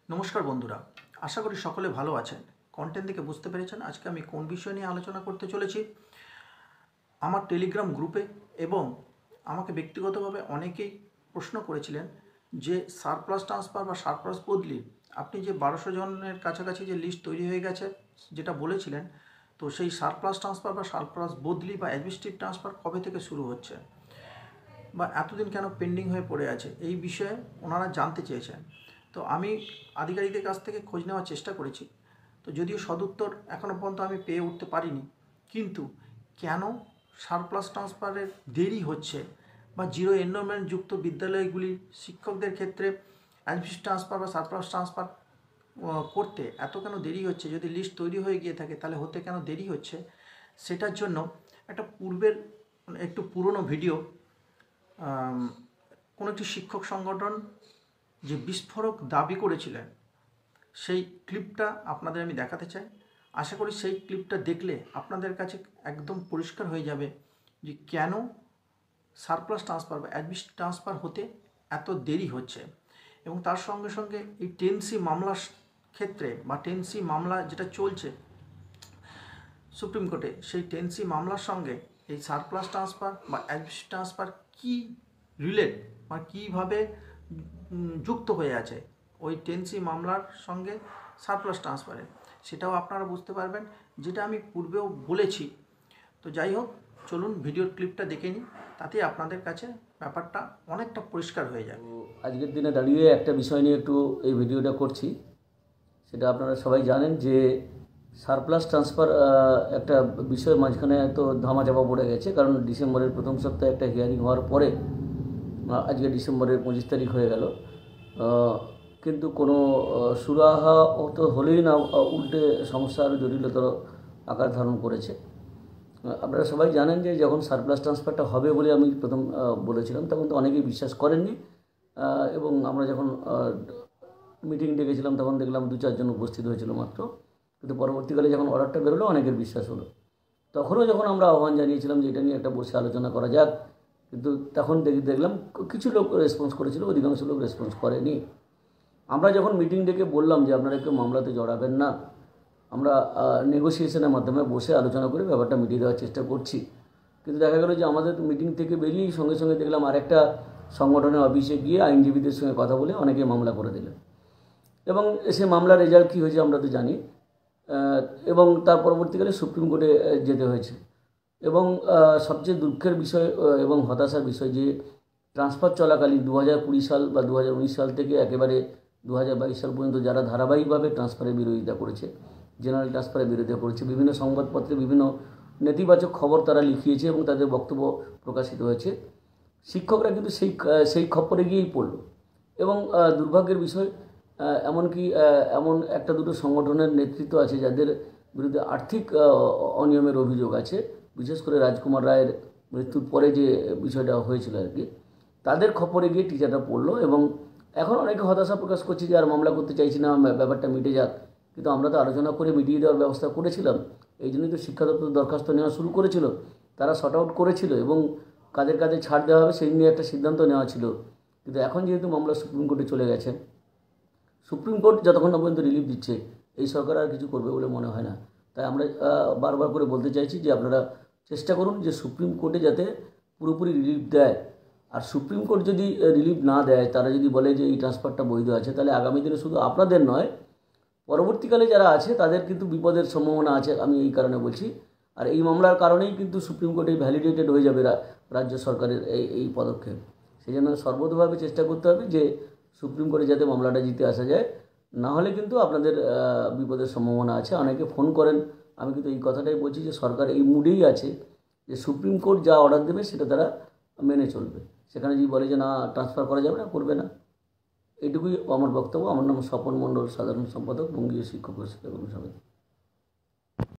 নমস্কার বন্ধুরা, আশা করি সকলে ভালো আছেন। কন্টেন্ট দেখে বুঝতে পেরেছেন আজকে আমি কোন বিষয় নিয়ে আলোচনা করতে চলেছি। আমার টেলিগ্রাম গ্রুপে এবং আমাকে ব্যক্তিগতভাবে অনেকেই প্রশ্ন করেছিলেন যে সারপ্লাস ট্রান্সফার বা সারপ্লাস বদলি আপনি যে 1200 জনের কাছাকাছি যে লিস্ট তৈরি হয়ে গেছে যেটা বলেছিলেন, তো সেই সারপ্লাস ট্রান্সফার বা সারপ্লাস বদলি বা অ্যাডমিনিস্ট্রেটিভ ট্রান্সফার কবে থেকে শুরু হচ্ছে বা এতদিন কেন পেন্ডিং হয়ে পড়ে আছে, এই বিষয়ে ওনারা জানতে চেয়েছেন। তো আমি আধিকারিকদের কাছ থেকে খোঁজ নেওয়ার চেষ্টা করেছি, তো যদিও সদুত্তর এখনও পর্যন্ত আমি পেয়ে উঠতে পারিনি। কিন্তু কেন সারপ্লাস ট্রান্সফারের দেরি হচ্ছে বা জিরো এনরোলমেন্ট যুক্ত বিদ্যালয়গুলির শিক্ষকদের ক্ষেত্রে অ্যাডমিনিস্ট্রেটিভ ট্রান্সফার বা সারপ্লাস ট্রান্সফার করতে এত কেন দেরি হচ্ছে, যদি লিস্ট তৈরি হয়ে গিয়ে থাকে তাহলে হতে কেন দেরি হচ্ছে, সেটার জন্য একটা পূর্বের একটু পুরনো ভিডিও, কোনো একটি শিক্ষক সংগঠন যে বিস্ফোরক দাবি করেছিলেন সেই ক্লিপটা আপনাদের আমি দেখাতে চাই। আশা করি সেই ক্লিপটা দেখলে আপনাদের কাছে একদম পরিষ্কার হয়ে যাবে যে কেন সারপ্লাস ট্রান্সফার বা অ্যাডমিনিস্ট্রেটিভ ট্রান্সফার হতে এত দেরি হচ্ছে। এবং তার সঙ্গে সঙ্গে এই 10C মামলার ক্ষেত্রে বা 10C মামলা যেটা চলছে সুপ্রিম কোর্টে, সেই 10C মামলার সঙ্গে এই সারপ্লাস ট্রান্সফার বা অ্যাডমিনিস্ট্রেটিভ ট্রান্সফার কী রিলেট বা কীভাবে যুক্ত হয়ে আছে ওই 10C মামলার সঙ্গে সারপ্লাস ট্রান্সফারে, সেটাও আপনারা বুঝতে পারবেন, যেটা আমি পূর্বেও বলেছি। তো যাই হোক, চলুন ভিডিওর ক্লিপটা দেখে নিই, তাতে আপনাদের কাছে ব্যাপারটা অনেকটা পরিষ্কার হয়ে যাবে। আজকের দিনে দাঁড়িয়ে একটা বিষয় নিয়ে একটু এই ভিডিওটা করছি। সেটা আপনারা সবাই জানেন যে সারপ্লাস ট্রান্সফার একটা বিষয় মাঝখানে তো ধামাচাপা পড়ে গেছে, কারণ ডিসেম্বরের প্রথম সপ্তাহে একটা হিয়ারিং হওয়ার পরে আজকে ডিসেম্বরের 25 তারিখ হয়ে গেল, কিন্তু কোনো সুরাহা তো হলেই না, উল্টে সমস্যা আরও জটিলতর আকার ধারণ করেছে। আপনারা সবাই জানেন যে যখন সারপ্লাস ট্রান্সফারটা হবে বলে আমি প্রথম বলেছিলাম, তখন তো অনেকেই বিশ্বাস করেননি। এবং আমরা যখন মিটিং ডেকেছিলাম তখন দেখলাম 2-4 জন উপস্থিত হয়েছিল মাত্র, কিন্তু পরবর্তীকালে যখন অর্ডারটা বেরোলো অনেকের বিশ্বাস হলো। তখনও যখন আমরা আহ্বান জানিয়েছিলাম যে এটা নিয়ে একটা বসে আলোচনা করা যাক, কিন্তু তখন দেখলাম কিছু লোক রেসপন্স করেছিল, অধিকাংশ লোক রেসপন্স করেনি। আমরা যখন মিটিং ডেকে বললাম যে আপনারা কেউ মামলাতে জড়াবেন না, আমরা নেগোসিয়েশনের মাধ্যমে বসে আলোচনা করে ব্যাপারটা মিটিয়ে দেওয়ার চেষ্টা করছি, কিন্তু দেখা গেল যে আমাদের মিটিং থেকে বেরিয়েই সঙ্গে সঙ্গে দেখলাম আরেকটা সংগঠনের অফিসে গিয়ে আইনজীবীদের সঙ্গে কথা বলে অনেকে মামলা করে দিলেন। এবং সে মামলার রেজাল্ট কী হয়েছে আমরা তো জানি। এবং তার পরবর্তীকালে সুপ্রিম কোর্টে যেতে হয়েছে। এবং সবচেয়ে দুঃখের বিষয় এবং হতাশার বিষয় যে ট্রান্সফার চলাকালীন 2020 সাল বা 2019 সাল থেকে একেবারে 2022 সাল পর্যন্ত যারা ধারাবাহিকভাবে ট্রান্সফারের বিরোধিতা করেছে, জেনারেল ট্রান্সফারের বিরোধিতা করেছে, বিভিন্ন সংবাদপত্রে বিভিন্ন নেতিবাচক খবর তারা লিখিয়েছে এবং তাদের বক্তব্য প্রকাশিত হয়েছে, শিক্ষকরা কিন্তু সেই খপ্পরে গিয়েই পড়ল। এবং দুর্ভাগ্যের বিষয়, এমনকি এমন একটা দুটো সংগঠনের নেতৃত্ব আছে যাদের বিরুদ্ধে আর্থিক অনিয়মের অভিযোগ আছে, বিশেষ করে রাজকুমার রায়ের মৃত্যুর পরে যে বিষয়টা হয়েছিল আর কি, তাদের খপ্পরে গিয়ে টিচাররা পড়লো। এবং এখন অনেকে হতাশা প্রকাশ করছে যে আর মামলা করতে চাইছি না, ব্যাপারটা মিটে যাক। কিন্তু আমরা তো আলোচনা করে মিটিয়ে দেওয়ার ব্যবস্থা করেছিলাম, এই জন্যই তো শিক্ষা দপ্তর দরখাস্ত নেওয়া শুরু করেছিল, তারা শর্ট আউট করেছিল এবং কাদের কাজে ছাড় দেওয়া হবে সেই নিয়ে একটা সিদ্ধান্ত নেওয়া ছিল। কিন্তু এখন যেহেতু মামলা সুপ্রিম কোর্টে চলে গেছে, সুপ্রিম কোর্ট যতক্ষণ না পর্যন্ত রিলিফ দিচ্ছে এই সরকার আর কিছু করবে বলে মনে হয় না। তাই আমরা বারবার করে বলতে চাইছি যে আপনারা চেষ্টা করুন যে সুপ্রিম কোর্টে যাতে পুরোপুরি রিলিফ দেয়। আর সুপ্রিম কোর্ট যদি রিলিফ না দেয়, তারা যদি বলে যে এই ট্রান্সফারটা বৈধ আছে, তাহলে আগামী দিনে শুধু আপনাদের নয়, পরবর্তীকালে যারা আছে তাদের কিন্তু বিপদের সম্ভাবনা আছে, আমি এই কারণে বলছি। আর এই মামলার কারণেই কিন্তু সুপ্রিম কোর্টে ভ্যালিডেটেড হয়ে যাবে রাজ্য সরকারের এই পদক্ষেপ। সেই জন্য সর্বতোভাবে চেষ্টা করতে হবে যে সুপ্রিম কোর্টে যাতে মামলাটা জিতে আসা যায়, না হলে কিন্তু আপনাদের বিপদের সম্ভাবনা আছে। অনেকে ফোন করেন, আমি কিন্তু এই কথাটাই বলছি যে সরকার এই মুডেই আছে যে সুপ্রিম কোর্ট যা অর্ডার দেবে সেটা তারা মেনে চলবে। সেখানে যদি বলে যে না ট্রান্সফার করা যাবে না, করবে না। এইটুকুই আমার বক্তব্য। আমার নাম স্বপন মণ্ডল, সাধারণ সম্পাদক, বঙ্গীয় শিক্ষক পরিষদ সমিতি।